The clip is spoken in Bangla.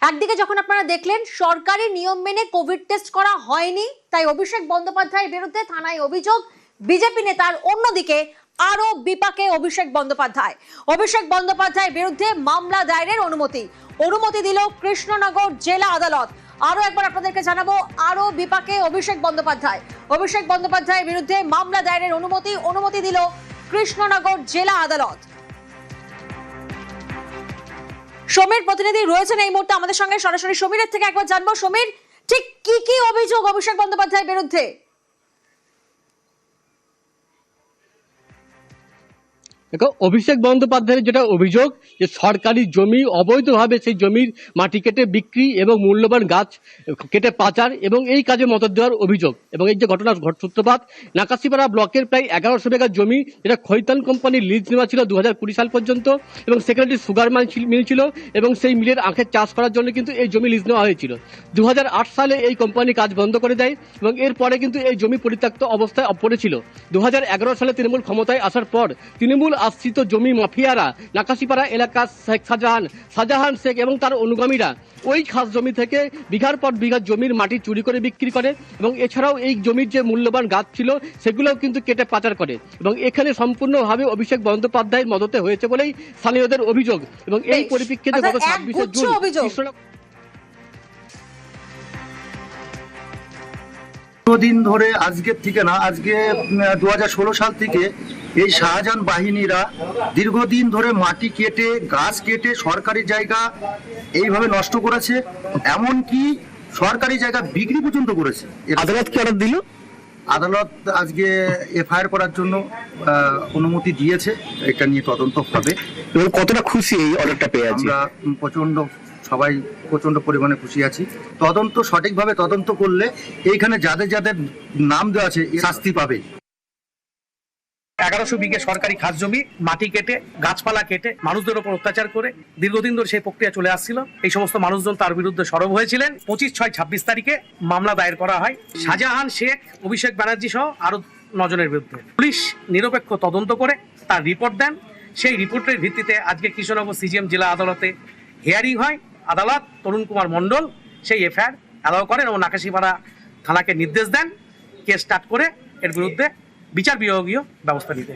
একদিকে যখন আপনারা দেখলেন সরকারি নিয়ম মেনে কোভিড টেস্ট করা হয়নি, তাই অভিষেক বন্দ্যোপাধ্যায়ের বিরুদ্ধে থানায় অভিযোগ বিজেপি নেতার। অন্যদিকে আরো বিপাকে অভিষেক বন্দ্যোপাধ্যায়ের বিরুদ্ধে মামলা দায়েরের অনুমতি দিল কৃষ্ণনগর জেলা আদালত। আরো একবার আপনাদেরকে জানাবো, আরো বিপাকে অভিষেক বন্দ্যোপাধ্যায়ের বিরুদ্ধে মামলা দায়েরের অনুমতি দিল কৃষ্ণনগর জেলা আদালত। সমীর প্রতিনিধি রয়েছেন এই মুহূর্তে আমাদের সঙ্গে, সরাসরি সমীরের থেকে একবার জানবো। সমীর, ঠিক কি কি অভিযোগ অভিষেক বন্দ্যোপাধ্যায়ের বিরুদ্ধে? দেখো, অভিষেক বন্দ্যোপাধ্যায়ের যেটা অভিযোগ যে সরকারি জমি অবৈধভাবে সেই জমির মাটি কেটে বিক্রি এবং মূল্যবান গাছ কেটে পাচার এবং এই কাজে মদত দেওয়ার অভিযোগ। এবং এই যে ঘটনার সূত্রপাত, নাকাশিপাড়া ব্লকের প্রায় 1100 বিঘা জমি যেটা খৈতান কোম্পানির লিজ নেওয়া ছিল 2020 সাল পর্যন্ত, এবং সেখানে সুগার মিল ছিল এবং সেই মিলের আখের চাষ করার জন্য কিন্তু এই জমি লিজ নেওয়া হয়েছিল। 2008 সালে এই কোম্পানি কাজ বন্ধ করে দেয় এবং এরপরে কিন্তু এই জমি পরিত্যক্ত অবস্থায় পড়েছিল। 2011 সালে তৃণমূল ক্ষমতায় আসার পর তৃণমূল আশ্রিত জমি মাফিয়ারা নাকাশিপাড়া এলাকার শেখ শাহজাহান শেখ এবং তার অনুগামীরা ওই খাস জমি থেকে বিঘার পর বিঘা জমির মাটি চুরি করে বিক্রি করে এবং এছাড়াও এই জমির যে মূল্যবান গাছ ছিল সেগুলোও কিন্তু কেটে পাচার করে। এবং এখানে সম্পূর্ণভাবে অভিষেক বন্দ্যোপাধ্যায়ের মদতে হয়েছে বলেই স্থানীয়দের অভিযোগ। এবং এই পরিপ্রেক্ষিতে গত 26শে জুন দিন ধরে, আজকের থেকে না, আজকে 2016 সাল থেকে এই শাহজাহান বাহিনীরা দীর্ঘদিন ধরে মাটি কেটে গাছ কেটে সরকারি জায়গা এইভাবে নষ্ট করেছে, এমনকি সরকারি জায়গা বিক্রি পর্যন্ত করেছে। আদালত কি অর্ডার দিল? আদালত আজকে এফআইআর করার জন্য অনুমতি দিয়েছে। এটা নিয়ে তদন্ত হবে। এবং কতটা খুশি এই অর্ডারটা পেয়ে আছি? আমরা সবাই প্রচন্ড পরিমাণে খুশি আছি। তদন্ত সঠিকভাবে তদন্ত করলে এইখানে যাদের যাদের নাম দেওয়া আছে শাস্তি পাবে। 1100 বিঘে সরকারি খাস জমি মাটি কেটে গাছপালা কেটে মানুষদের উপর অত্যাচার করে দীর্ঘদিন ধরে সেই প্রক্রিয়া চলে আসছিল। এই সমস্ত মানুষজন তার বিরুদ্ধে সরব হয়েছিলেন। 25/6/26 তারিখে মামলা দায়ের করা হয় শাহজাহান শেখ, অভিষেক ব্যানার্জি সহ আরো 9 জনের বিরুদ্ধে। পুলিশ নিরপেক্ষ তদন্ত করে তার রিপোর্ট দেন। সেই রিপোর্টের ভিত্তিতে আজকে কৃষ্ণনগর সিজিএম জেলা আদালতে হিয়ারিং হয়। আদালত তরুণ কুমার মণ্ডল সেই এফআইআর অ্যালাউ করেন এবং নাকাশিপাড়া থানাকে নির্দেশ দেন কেস স্টার্ট করে এর বিরুদ্ধে বিচার বিভাগীয় ব্যবস্থা নিতে।